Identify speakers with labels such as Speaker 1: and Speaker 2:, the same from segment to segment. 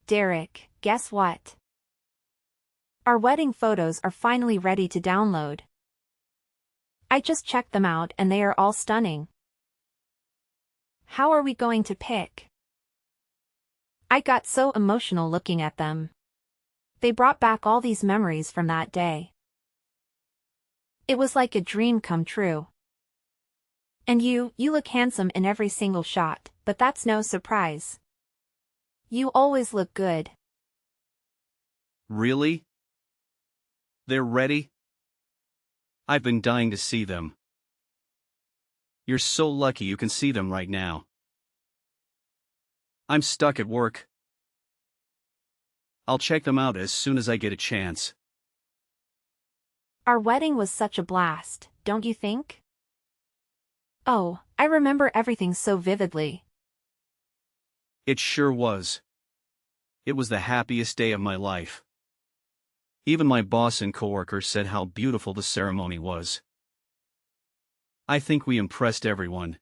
Speaker 1: Derek, guess what? Our wedding photos are finally ready to download. I just checked them out and they are all stunning. How are we going to pick? I got so emotional looking at them. They brought back all these memories from that day. It was like a dream come true. And you look handsome in every single shot, but that's no surprise. You always look good.
Speaker 2: Really? They're ready? I've been dying to see them. You're so lucky you can see them right now. I'm stuck at work. I'll check them out as soon as I get a chance.
Speaker 1: Our wedding was such a blast, don't you think? Oh, I remember everything so vividly.
Speaker 2: It sure was. It was the happiest day of my life. Even my boss and coworkers said how beautiful the ceremony was. I think we impressed everyone.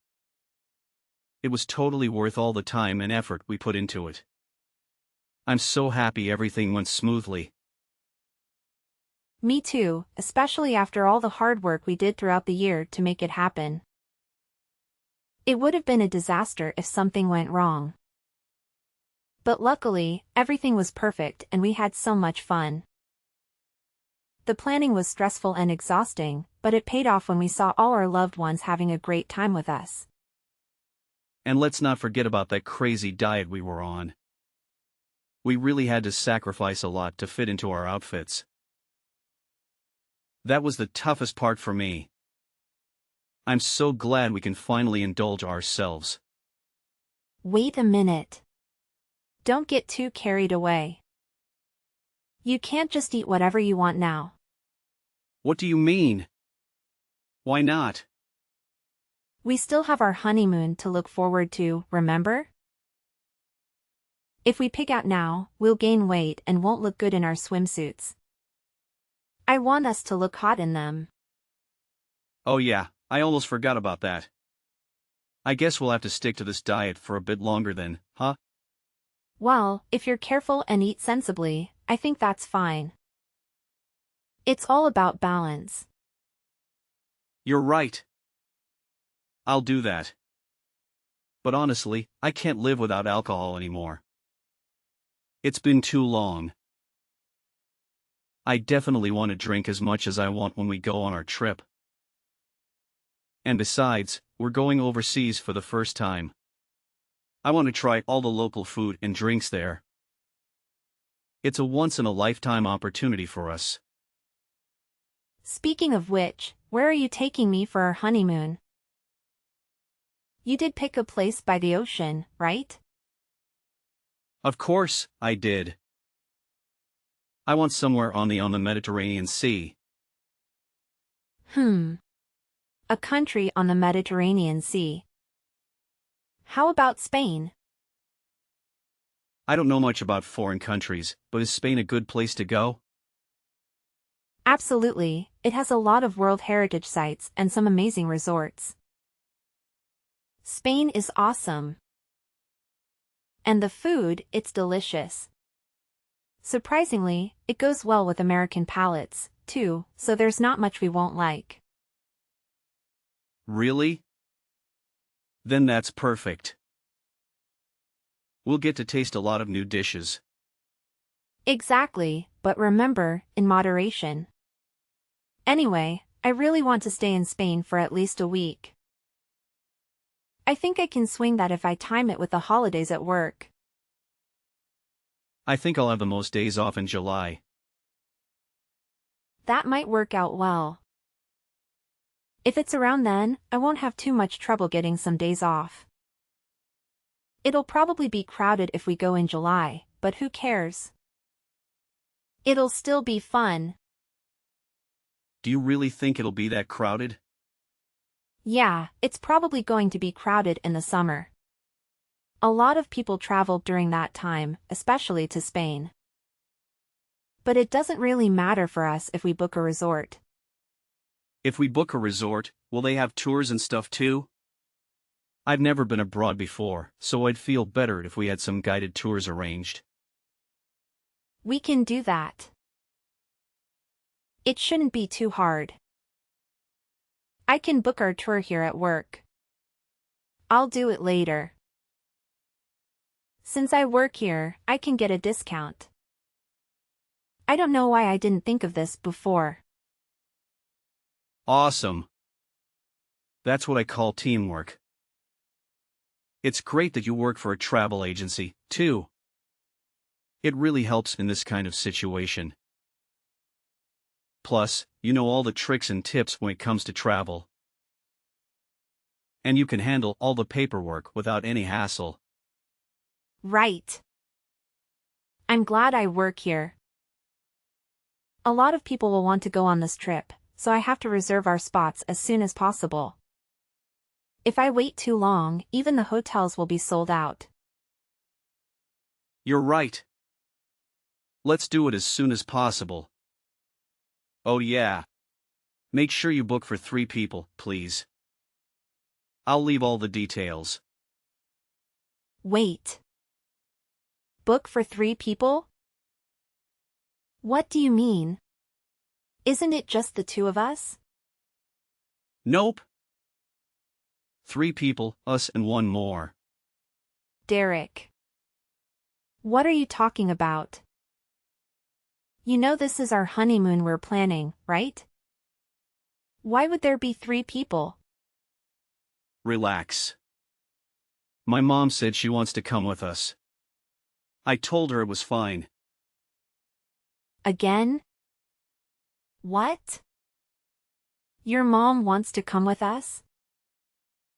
Speaker 2: It was totally worth all the time and effort we put into it. I'm so happy everything went smoothly.
Speaker 1: Me too, especially after all the hard work we did throughout the year to make it happen. It would have been a disaster if something went wrong. But luckily, everything was perfect and we had so much fun. The planning was stressful and exhausting, but it paid off when we saw all our loved ones having a great time with us.
Speaker 2: And let's not forget about that crazy diet we were on. We really had to sacrifice a lot to fit into our outfits. That was the toughest part for me. I'm so glad we can finally indulge ourselves.
Speaker 1: Wait a minute. Don't get too carried away. You can't just eat whatever you want now.
Speaker 2: What do you mean? Why not?
Speaker 1: We still have our honeymoon to look forward to, remember? If we pig out now, we'll gain weight and won't look good in our swimsuits. I want us to look hot in them.
Speaker 2: Oh yeah, I almost forgot about that. I guess we'll have to stick to this diet for a bit longer then, huh?
Speaker 1: Well, if you're careful and eat sensibly, I think that's fine. It's all about balance.
Speaker 2: You're right. I'll do that. But honestly, I can't live without alcohol anymore. It's been too long. I definitely want to drink as much as I want when we go on our trip. And besides, we're going overseas for the first time. I want to try all the local food and drinks there. It's a once-in-a-lifetime opportunity for us.
Speaker 1: Speaking of which, where are you taking me for our honeymoon? You did pick a place by the ocean, right?
Speaker 2: Of course, I did. I want somewhere on the Mediterranean Sea.
Speaker 1: A country on the Mediterranean Sea. How about Spain?
Speaker 2: I don't know much about foreign countries, but is Spain a good place to go?
Speaker 1: Absolutely, it has a lot of World Heritage sites and some amazing resorts. Spain is awesome. And the food, it's delicious. Surprisingly, it goes well with American palates, too, so there's not much we won't like.
Speaker 2: Really? Then that's perfect. We'll get to taste a lot of new dishes.
Speaker 1: Exactly, but remember, in moderation. Anyway, I really want to stay in Spain for at least a week. I think I can swing that if I time it with the holidays at work.
Speaker 2: I think I'll have the most days off in July.
Speaker 1: That might work out well. If it's around then, I won't have too much trouble getting some days off. It'll probably be crowded if we go in July, but who cares? It'll still be fun.
Speaker 2: Do you really think it'll be that crowded?
Speaker 1: Yeah, it's probably going to be crowded in the summer. A lot of people travel during that time, especially to Spain. But it doesn't really matter for us if we book a resort.
Speaker 2: If we book a resort, will they have tours and stuff too? I've never been abroad before, so I'd feel better if we had some guided tours arranged.
Speaker 1: We can do that. It shouldn't be too hard. I can book our tour here at work. I'll do it later. Since I work here, I can get a discount. I don't know why I didn't think of this before.
Speaker 2: Awesome. That's what I call teamwork. It's great that you work for a travel agency, too. It really helps in this kind of situation. Plus, you know all the tricks and tips when it comes to travel. And you can handle all the paperwork without any hassle.
Speaker 1: Right. I'm glad I work here. A lot of people will want to go on this trip, so I have to reserve our spots as soon as possible. If I wait too long, even the hotels will be sold out.
Speaker 2: You're right. Let's do it as soon as possible. Oh yeah. Make sure you book for 3 people, please. I'll leave all the details.
Speaker 1: Wait. Book for 3 people? What do you mean? Isn't it just the 2 of us?
Speaker 2: Nope. 3 people, us and 1 more.
Speaker 1: Derek. What are you talking about? You know this is our honeymoon we're planning, right? Why would there be 3 people?
Speaker 2: Relax. My mom said she wants to come with us. I told her it was fine.
Speaker 1: Again? What? Your mom wants to come with us?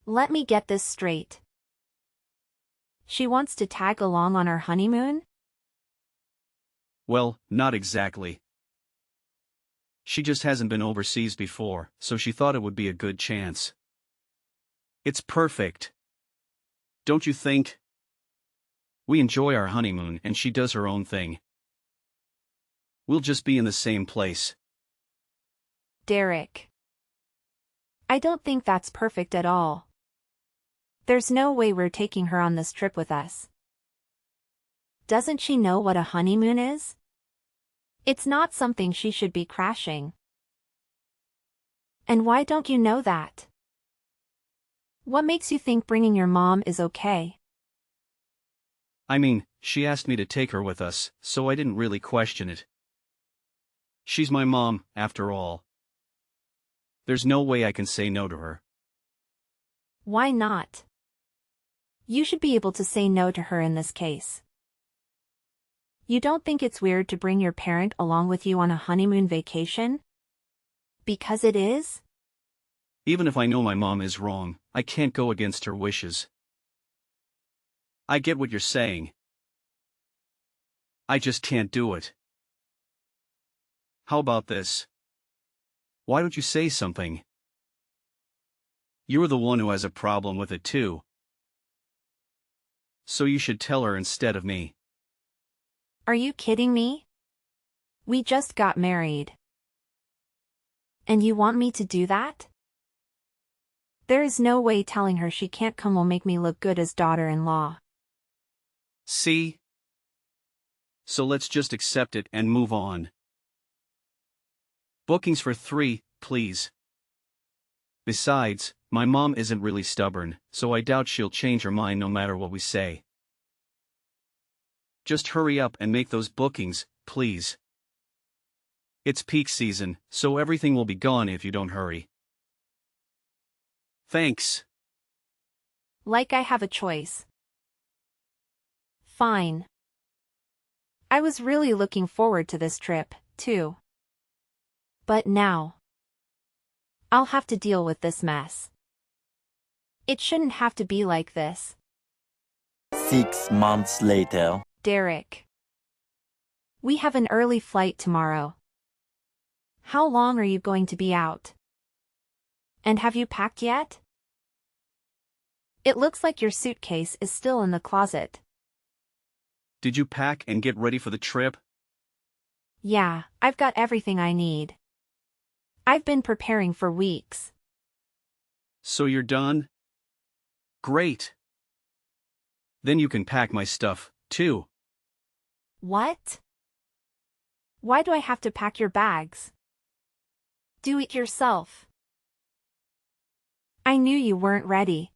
Speaker 1: Let me get this straight. She wants to tag along on our honeymoon?
Speaker 2: Well, not exactly. She just hasn't been overseas before, so she thought it would be a good chance. It's perfect. Don't you think? We enjoy our honeymoon and she does her own thing. We'll just be in the same place.
Speaker 1: Derek. I don't think that's perfect at all. There's no way we're taking her on this trip with us. Doesn't she know what a honeymoon is? It's not something she should be crashing. And why don't you know that? What makes you think bringing your mom is okay?
Speaker 2: I mean, she asked me to take her with us, so I didn't really question it. She's my mom, after all. There's no way I can say no to her.
Speaker 1: Why not? You should be able to say no to her in this case. You don't think it's weird to bring your parent along with you on a honeymoon vacation? Because it is?
Speaker 2: Even if I know my mom is wrong, I can't go against her wishes. I get what you're saying. I just can't do it. How about this? Why don't you say something? You're the one who has a problem with it too. So you should tell her instead of me.
Speaker 1: Are you kidding me? We just got married. And you want me to do that? There is no way telling her she can't come will make me look good as daughter-in-law.
Speaker 2: See? So let's just accept it and move on. Bookings for 3, please. Besides, my mom isn't really stubborn, so I doubt she'll change her mind no matter what we say. Just hurry up and make those bookings, please. It's peak season, so everything will be gone if you don't hurry. Thanks.
Speaker 1: Like I have a choice. Fine. I was really looking forward to this trip, too. But now, I'll have to deal with this mess. It shouldn't have to be like this.
Speaker 3: 6 months later.
Speaker 1: Derek. We have an early flight tomorrow. How long are you going to be out? And have you packed yet? It looks like your suitcase is still in the closet.
Speaker 2: Did you pack and get ready for the trip?
Speaker 1: Yeah, I've got everything I need. I've been preparing for weeks.
Speaker 2: So you're done? Great. Then you can pack my stuff, too.
Speaker 1: What? Why do I have to pack your bags? Do it yourself. I knew you weren't ready.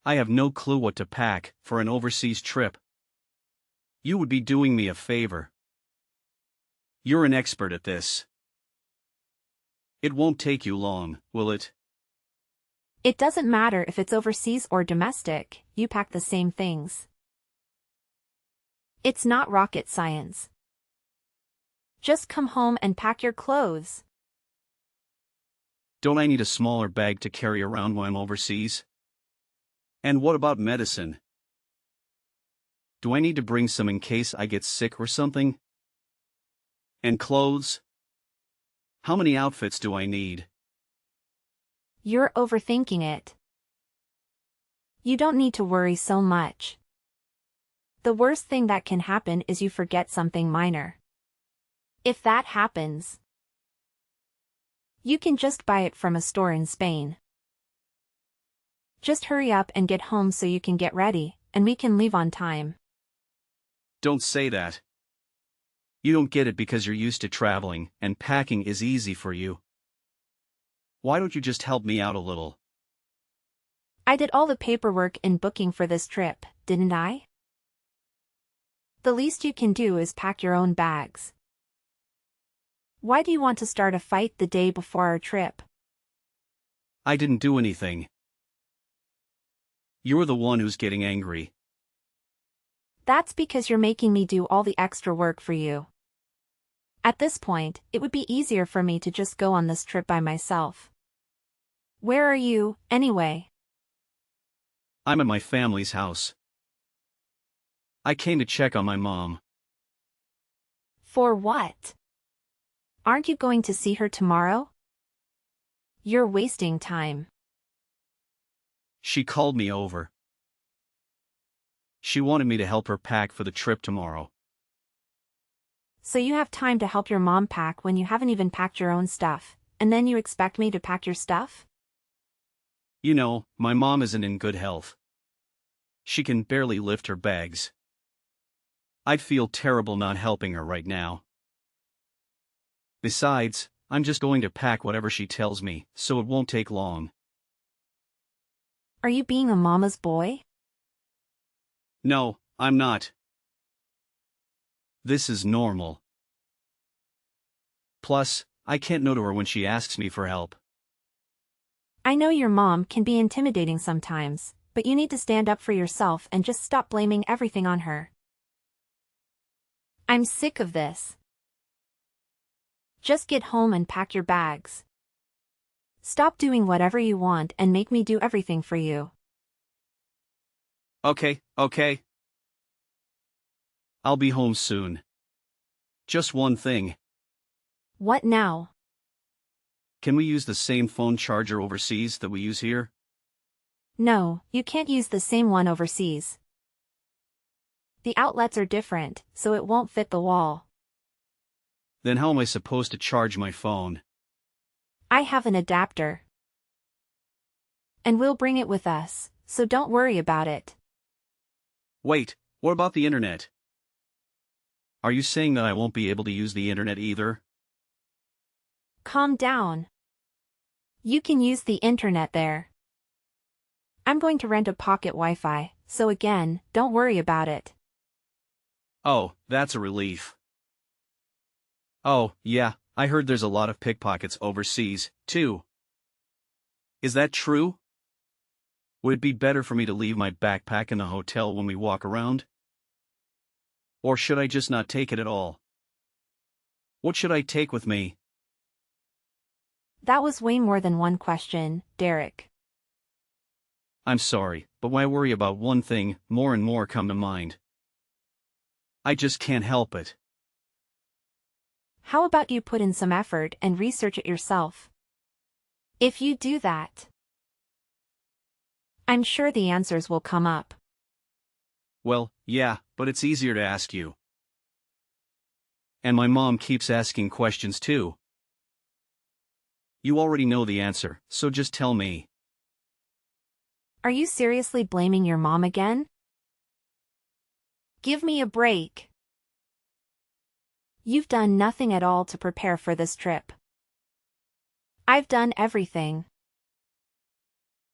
Speaker 2: I have no clue what to pack for an overseas trip. You would be doing me a favor. You're an expert at this. It won't take you long, will it?
Speaker 1: It doesn't matter if it's overseas or domestic, you pack the same things. It's not rocket science. Just come home and pack your clothes.
Speaker 2: Don't I need a smaller bag to carry around when I'm overseas? And what about medicine? Do I need to bring some in case I get sick or something? And clothes? How many outfits do I need?
Speaker 1: You're overthinking it. You don't need to worry so much. The worst thing that can happen is you forget something minor. If that happens, you can just buy it from a store in Spain. Just hurry up and get home so you can get ready, and we can leave on time.
Speaker 2: Don't say that. You don't get it because you're used to traveling, and packing is easy for you. Why don't you just help me out a little?
Speaker 1: I did all the paperwork and booking for this trip, didn't I? The least you can do is pack your own bags. Why do you want to start a fight the day before our trip?
Speaker 2: I didn't do anything. You're the one who's getting angry.
Speaker 1: That's because you're making me do all the extra work for you. At this point, it would be easier for me to just go on this trip by myself. Where are you, anyway?
Speaker 2: I'm at my family's house. I came to check on my mom.
Speaker 1: For what? Aren't you going to see her tomorrow? You're wasting time.
Speaker 2: She called me over. She wanted me to help her pack for the trip tomorrow.
Speaker 1: So you have time to help your mom pack when you haven't even packed your own stuff, and then you expect me to pack your stuff?
Speaker 2: You know, my mom isn't in good health. She can barely lift her bags. I'd feel terrible not helping her right now. Besides, I'm just going to pack whatever she tells me, so it won't take long.
Speaker 1: Are you being a mama's boy?
Speaker 2: No, I'm not. This is normal. Plus, I can't no to her when she asks me for help.
Speaker 1: I know your mom can be intimidating sometimes, but you need to stand up for yourself and just stop blaming everything on her. I'm sick of this. Just get home and pack your bags. Stop doing whatever you want and make me do everything for you.
Speaker 2: Okay. I'll be home soon. Just one thing.
Speaker 1: What now?
Speaker 2: Can we use the same phone charger overseas that we use here?
Speaker 1: No, you can't use the same one overseas. The outlets are different, so it won't fit the wall.
Speaker 2: Then how am I supposed to charge my phone?
Speaker 1: I have an adapter. And we'll bring it with us, so don't worry about it.
Speaker 2: Wait, what about the internet? Are you saying that I won't be able to use the internet either?
Speaker 1: Calm down. You can use the internet there. I'm going to rent a pocket Wi-Fi, so again, don't worry about it.
Speaker 2: Oh, that's a relief. Oh, yeah, I heard there's a lot of pickpockets overseas, too. Is that true? Would it be better for me to leave my backpack in the hotel when we walk around? Or should I just not take it at all? What should I take with me?
Speaker 1: That was way more than one question, Derek.
Speaker 2: I'm sorry, but when I worry about one thing, more and more come to mind. I just can't help it.
Speaker 1: How about you put in some effort and research it yourself? If you do that, I'm sure the answers will come up.
Speaker 2: Well, yeah, but it's easier to ask you. And my mom keeps asking questions too. You already know the answer, so just tell me.
Speaker 1: Are you seriously blaming your mom again? Give me a break. You've done nothing at all to prepare for this trip. I've done everything.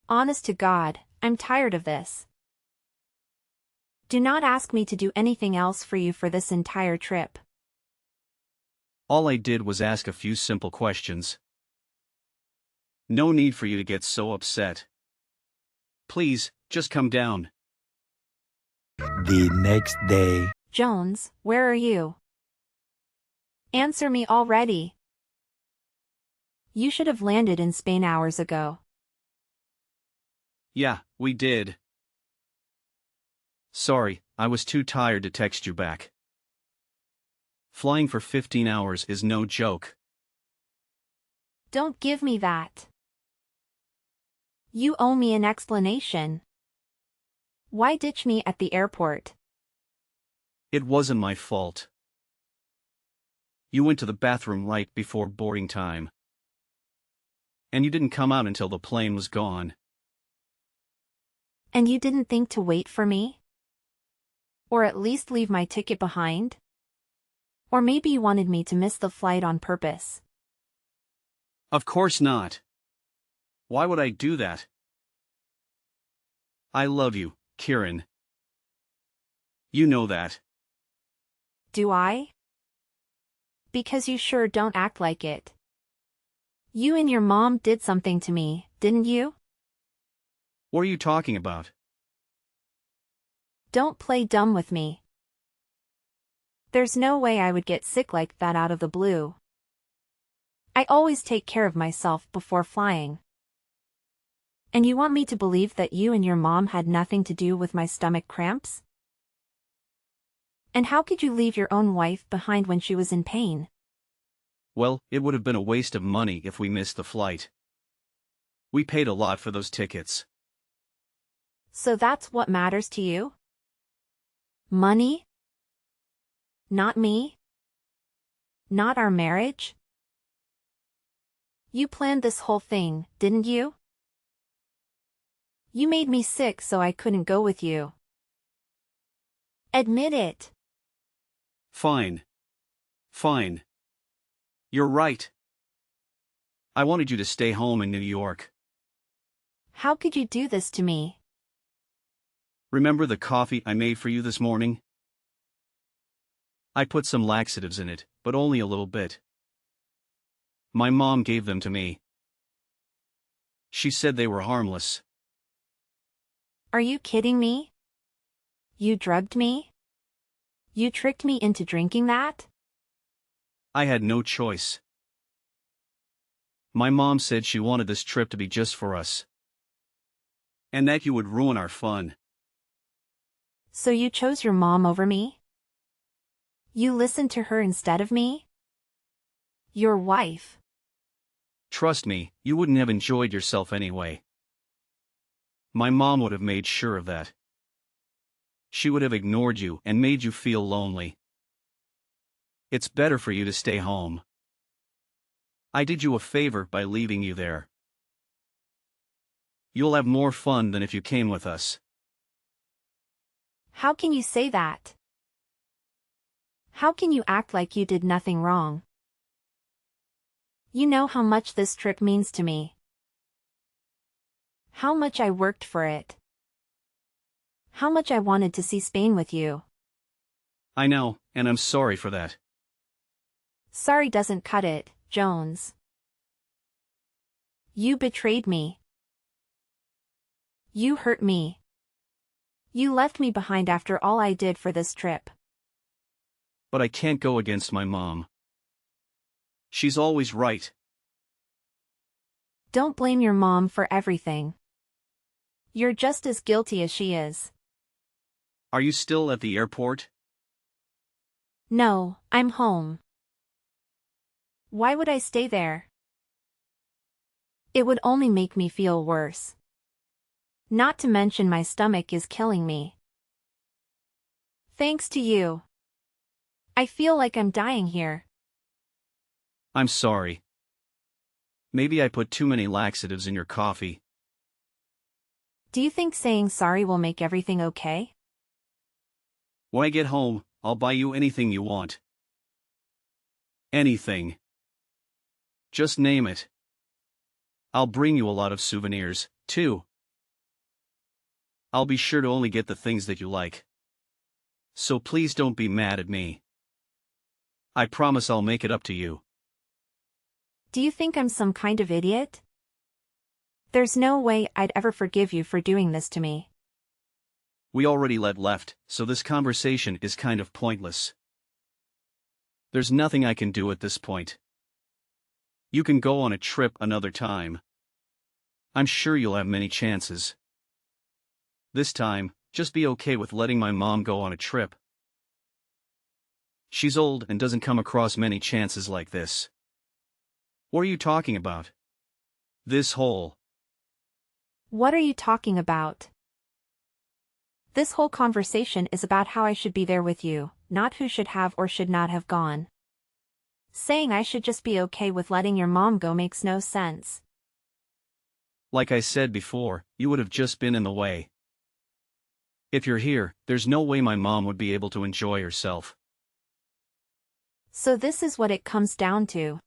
Speaker 1: Honest to God, I'm tired of this. Do not ask me to do anything else for you for this entire trip.
Speaker 2: All I did was ask a few simple questions. No need for you to get so upset. Please, just come down.
Speaker 3: The next day.
Speaker 1: Jones, where are you? Answer me already. You should have landed in Spain hours ago.
Speaker 2: Yeah, we did. Sorry, I was too tired to text you back. Flying for 15 hours is no joke.
Speaker 1: Don't give me that. You owe me an explanation. Why ditch me at the airport?
Speaker 2: It wasn't my fault. You went to the bathroom right before boarding time. And you didn't come out until the plane was gone.
Speaker 1: And you didn't think to wait for me? Or at least leave my ticket behind? Or maybe you wanted me to miss the flight on purpose.
Speaker 2: Of course not. Why would I do that? I love you, Kieran. You know that.
Speaker 1: Do I? Because you sure don't act like it. You and your mom did something to me, didn't you?
Speaker 2: What are you talking about?
Speaker 1: Don't play dumb with me. There's no way I would get sick like that out of the blue. I always take care of myself before flying. And you want me to believe that you and your mom had nothing to do with my stomach cramps? And how could you leave your own wife behind when she was in pain?
Speaker 2: Well, it would have been a waste of money if we missed the flight. We paid a lot for those tickets.
Speaker 1: So that's what matters to you? Money? Not me? Not our marriage? You planned this whole thing, didn't you? You made me sick so I couldn't go with you. Admit it.
Speaker 2: Fine. Fine. You're right. I wanted you to stay home in New York.
Speaker 1: How could you do this to me?
Speaker 2: Remember the coffee I made for you this morning? I put some laxatives in it, but only a little bit. My mom gave them to me. She said they were harmless.
Speaker 1: Are you kidding me? You drugged me? You tricked me into drinking that?
Speaker 2: I had no choice. My mom said she wanted this trip to be just for us. And that you would ruin our fun.
Speaker 1: So you chose your mom over me? You listened to her instead of me? Your wife.
Speaker 2: Trust me, you wouldn't have enjoyed yourself anyway. My mom would have made sure of that. She would have ignored you and made you feel lonely. It's better for you to stay home. I did you a favor by leaving you there. You'll have more fun than if you came with us.
Speaker 1: How can you say that? How can you act like you did nothing wrong? You know how much this trip means to me. How much I worked for it. How much I wanted to see Spain with you.
Speaker 2: I know, and I'm sorry for that.
Speaker 1: Sorry doesn't cut it, Jones. You betrayed me. You hurt me. You left me behind after all I did for this trip.
Speaker 2: But I can't go against my mom. She's always right.
Speaker 1: Don't blame your mom for everything. You're just as guilty as she is.
Speaker 2: Are you still at the airport?
Speaker 1: No, I'm home. Why would I stay there? It would only make me feel worse. Not to mention my stomach is killing me. Thanks to you. I feel like I'm dying here.
Speaker 2: I'm sorry. Maybe I put too many laxatives in your coffee.
Speaker 1: Do you think saying sorry will make everything okay?
Speaker 2: When I get home, I'll buy you anything you want. Anything. Just name it. I'll bring you a lot of souvenirs, too. I'll be sure to only get the things that you like. So please don't be mad at me. I promise I'll make it up to you.
Speaker 1: Do you think I'm some kind of idiot? There's no way I'd ever forgive you for doing this to me.
Speaker 2: We already left, so this conversation is kind of pointless. There's nothing I can do at this point. You can go on a trip another time. I'm sure you'll have many chances. This time, just be okay with letting my mom go on a trip. She's old and doesn't come across many chances like this. What are you talking about? This whole.
Speaker 1: What are you talking about? This whole conversation is about how I should be there with you, not who should have or should not have gone. Saying I should just be okay with letting your mom go makes no sense.
Speaker 2: Like I said before, you would have just been in the way. If you're here, there's no way my mom would be able to enjoy herself.
Speaker 1: So this is what it comes down to.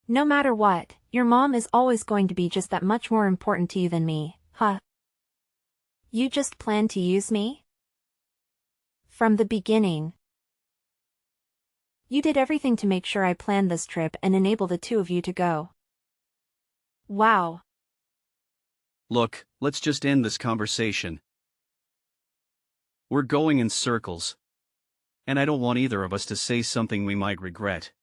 Speaker 1: No matter what, your mom is always going to be just that much more important to you than me, huh? You just plan to use me? From the beginning. You did everything to make sure I planned this trip and enable the two of you to go. Wow.
Speaker 2: Look, let's just end this conversation. We're going in circles. And I don't want either of us to say something we might regret.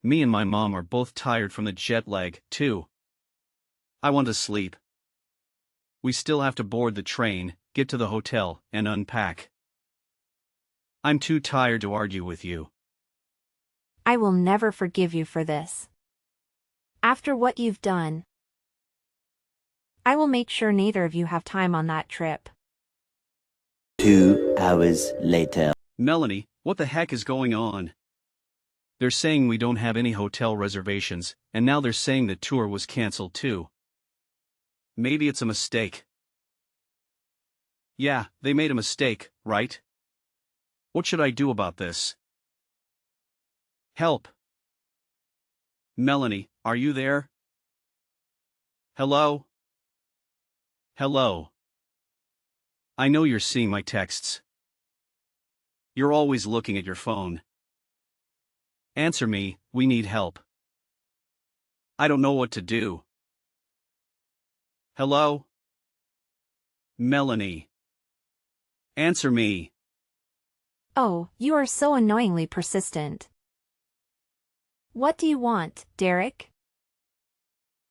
Speaker 2: Me and my mom are both tired from the jet lag, too. I want to sleep. We still have to board the train, get to the hotel, and unpack. I'm too tired to argue with you.
Speaker 1: I will never forgive you for this. After what you've done, I will make sure neither of you have time on that trip.
Speaker 3: 2 hours later.
Speaker 2: Melanie, what the heck is going on? They're saying we don't have any hotel reservations, and now they're saying the tour was cancelled too. Maybe it's a mistake. Yeah, they made a mistake, right? What should I do about this? Help. Melanie, are you there? Hello? Hello. I know you're seeing my texts. You're always looking at your phone. Answer me, we need help. I don't know what to do. Hello? Melanie. Answer me.
Speaker 1: Oh, you are so annoyingly persistent. What do you want, Derek?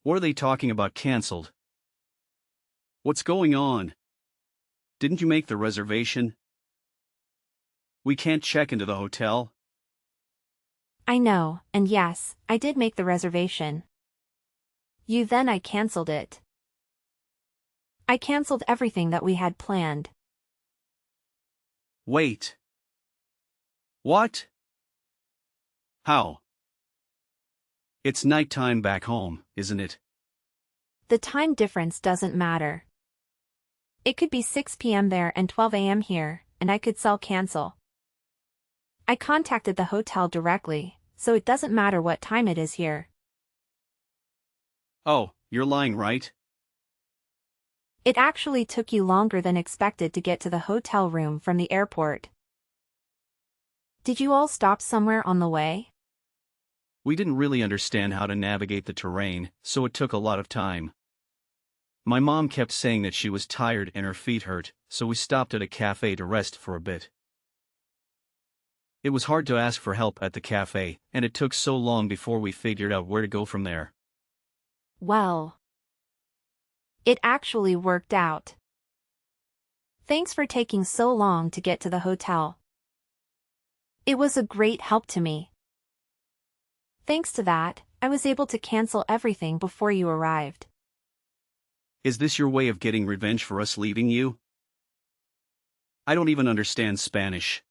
Speaker 2: What are they talking about cancelled? What's going on? Didn't you make the reservation? We can't check into the hotel.
Speaker 1: I know, and yes, I did make the reservation. Then I cancelled it. I cancelled everything that we had planned.
Speaker 2: Wait. What? How? It's nighttime back home, isn't it?
Speaker 1: The time difference doesn't matter. It could be 6 p.m. there and 12 a.m. here, and I could cancel. I contacted the hotel directly, so it doesn't matter what time it is here.
Speaker 2: Oh, you're lying, right?
Speaker 1: It actually took you longer than expected to get to the hotel room from the airport. Did you all stop somewhere on the way?
Speaker 2: We didn't really understand how to navigate the terrain, so it took a lot of time. My mom kept saying that she was tired and her feet hurt, so we stopped at a cafe to rest for a bit. It was hard to ask for help at the cafe, and it took so long before we figured out where to go from there.
Speaker 1: Well, it actually worked out. Thanks for taking so long to get to the hotel. It was a great help to me. Thanks to that, I was able to cancel everything before you arrived.
Speaker 2: Is this your way of getting revenge for us leaving you? I don't even understand Spanish.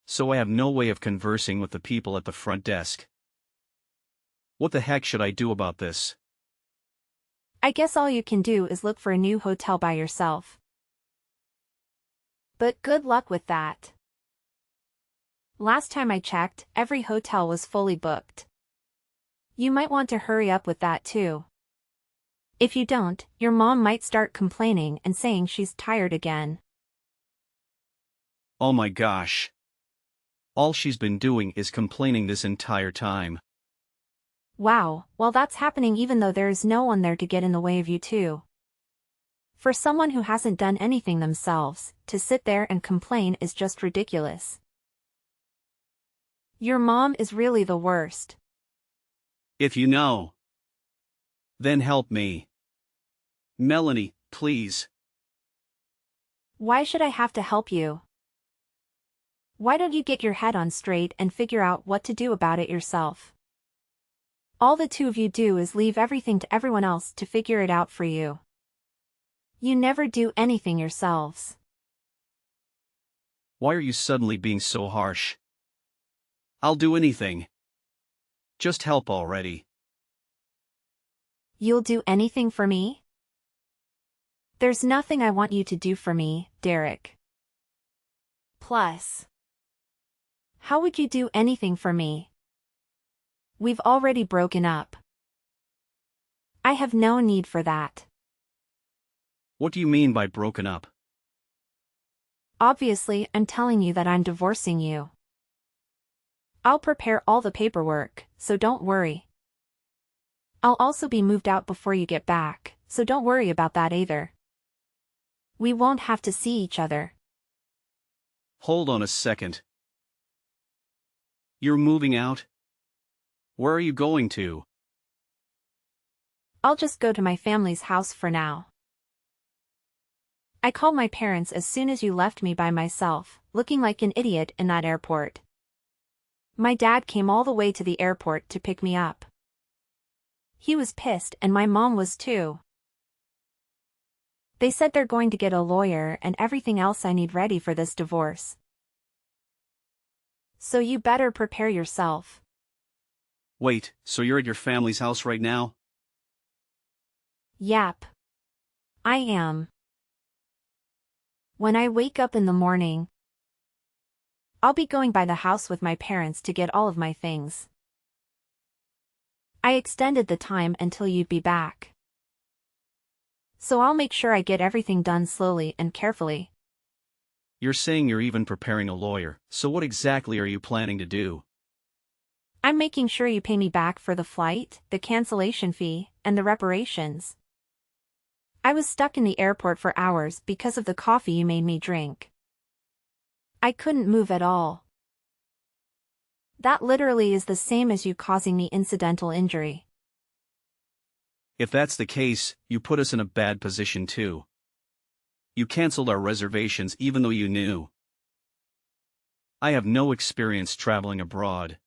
Speaker 2: So I have no way of conversing with the people at the front desk. What the heck should I do about this?
Speaker 1: I guess all you can do is look for a new hotel by yourself. But good luck with that. Last time I checked, every hotel was fully booked. You might want to hurry up with that too. If you don't, your mom might start complaining and saying she's tired again.
Speaker 2: Oh my gosh. All she's been doing is complaining this entire time.
Speaker 1: Wow, well that's happening even though there is no one there to get in the way of you too. For someone who hasn't done anything themselves, to sit there and complain is just ridiculous. Your mom is really the worst.
Speaker 2: If you know, then help me. Melanie, please.
Speaker 1: Why should I have to help you? Why don't you get your head on straight and figure out what to do about it yourself? All the two of you do is leave everything to everyone else to figure it out for you. You never do anything yourselves.
Speaker 2: Why are you suddenly being so harsh? I'll do anything. Just help already.
Speaker 1: You'll do anything for me? There's nothing I want you to do for me, Derek. Plus, how would you do anything for me? We've already broken up. I have no need for that.
Speaker 2: What do you mean by broken up?
Speaker 1: Obviously, I'm telling you that I'm divorcing you. I'll prepare all the paperwork, so don't worry. I'll also be moved out before you get back, so don't worry about that either. We won't have to see each other.
Speaker 2: Hold on a second. You're moving out? Where are you going to?
Speaker 1: I'll just go to my family's house for now. I called my parents as soon as you left me by myself, looking like an idiot in that airport. My dad came all the way to the airport to pick me up. He was pissed and my mom was too. They said they're going to get a lawyer and everything else I need ready for this divorce. So you better prepare yourself.
Speaker 2: Wait, so you're at your family's house right now?
Speaker 1: Yep. I am. When I wake up in the morning, I'll be going by the house with my parents to get all of my things. I extended the time until you'd be back. So I'll make sure I get everything done slowly and carefully.
Speaker 2: You're saying you're even preparing a lawyer, so what exactly are you planning to do?
Speaker 1: I'm making sure you pay me back for the flight, the cancellation fee, and the reparations. I was stuck in the airport for hours because of the coffee you made me drink. I couldn't move at all. That literally is the same as you causing me incidental injury.
Speaker 2: If that's the case, you put us in a bad position too. You canceled our reservations even though you knew. I have no experience traveling abroad.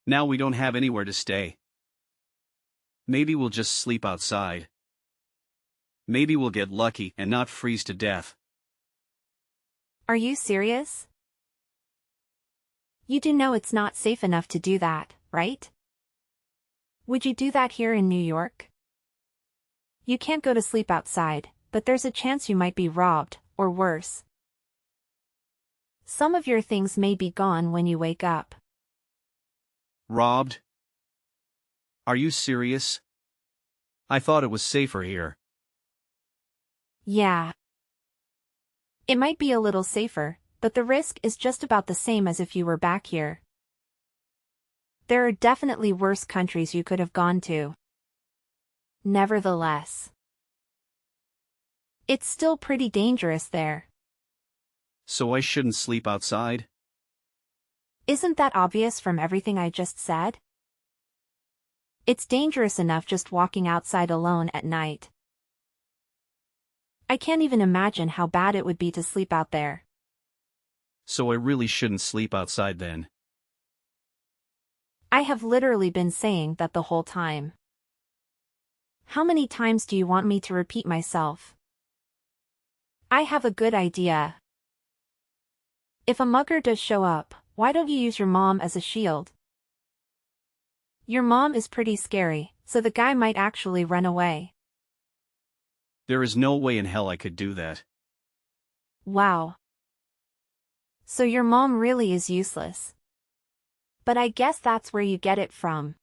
Speaker 2: Now we don't have anywhere to stay. Maybe we'll just sleep outside. Maybe we'll get lucky and not freeze to death.
Speaker 1: Are you serious? You do know it's not safe enough to do that, right? Would you do that here in New York? You can't go to sleep outside, but there's a chance you might be robbed, or worse. Some of your things may be gone when you wake up.
Speaker 2: Robbed? Are you serious? I thought it was safer here.
Speaker 1: Yeah. It might be a little safer, but the risk is just about the same as if you were back here. There are definitely worse countries you could have gone to. Nevertheless, it's still pretty dangerous there.
Speaker 2: So I shouldn't sleep outside?
Speaker 1: Isn't that obvious from everything I just said? It's dangerous enough just walking outside alone at night. I can't even imagine how bad it would be to sleep out there.
Speaker 2: So I really shouldn't sleep outside then.
Speaker 1: I have literally been saying that the whole time. How many times do you want me to repeat myself? I have a good idea. If a mugger does show up, why don't you use your mom as a shield? Your mom is pretty scary, so the guy might actually run away.
Speaker 2: There is no way in hell I could do that.
Speaker 1: Wow. So your mom really is useless. But I guess that's where you get it from.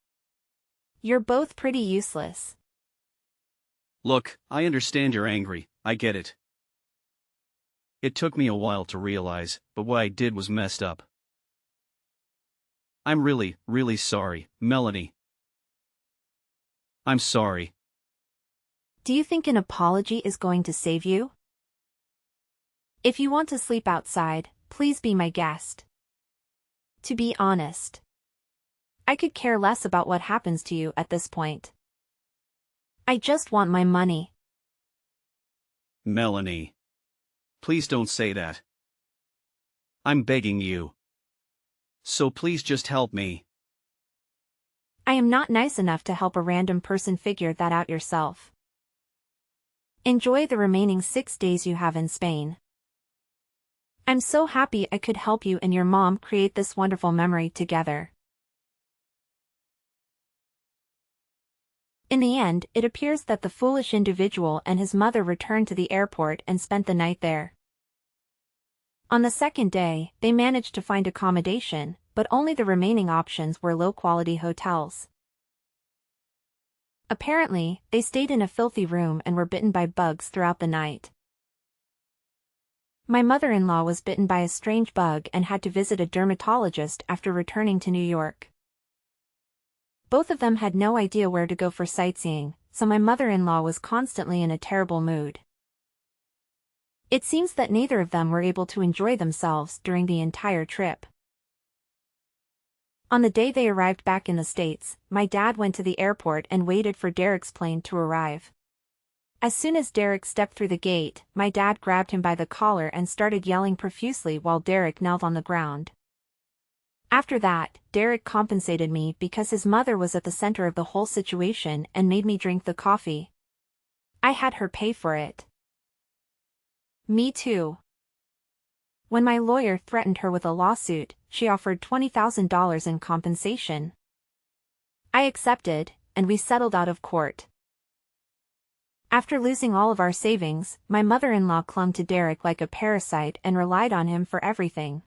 Speaker 1: You're both pretty useless.
Speaker 2: Look, I understand you're angry, I get it. It took me a while to realize, but what I did was messed up. I'm really, really sorry, Melanie. I'm sorry.
Speaker 1: Do you think an apology is going to save you? If you want to sleep outside, please be my guest. To be honest, I could care less about what happens to you at this point. I just want my money.
Speaker 2: Melanie. Please don't say that. I'm begging you. So please just help me.
Speaker 1: I am not nice enough to help a random person figure that out yourself. Enjoy the remaining 6 days you have in Spain. I'm so happy I could help you and your mom create this wonderful memory together. In the end, it appears that the foolish individual and his mother returned to the airport and spent the night there. On the second day, they managed to find accommodation, but only the remaining options were low-quality hotels. Apparently, they stayed in a filthy room and were bitten by bugs throughout the night. My mother-in-law was bitten by a strange bug and had to visit a dermatologist after returning to New York. Both of them had no idea where to go for sightseeing, so my mother-in-law was constantly in a terrible mood. It seems that neither of them were able to enjoy themselves during the entire trip. On the day they arrived back in the States, my dad went to the airport and waited for Derek's plane to arrive. As soon as Derek stepped through the gate, my dad grabbed him by the collar and started yelling profusely while Derek knelt on the ground. After that, Derek compensated me because his mother was at the center of the whole situation and made me drink the coffee. I had her pay for it. Me too. When my lawyer threatened her with a lawsuit, she offered $20,000 in compensation. I accepted, and we settled out of court. After losing all of our savings, my mother-in-law clung to Derek like a parasite and relied on him for everything.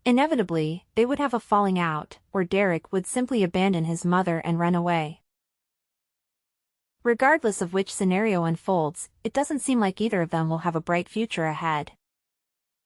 Speaker 1: Inevitably, they would have a falling out, or Derek would simply abandon his mother and run away. Regardless of which scenario unfolds, it doesn't seem like either of them will have a bright future ahead.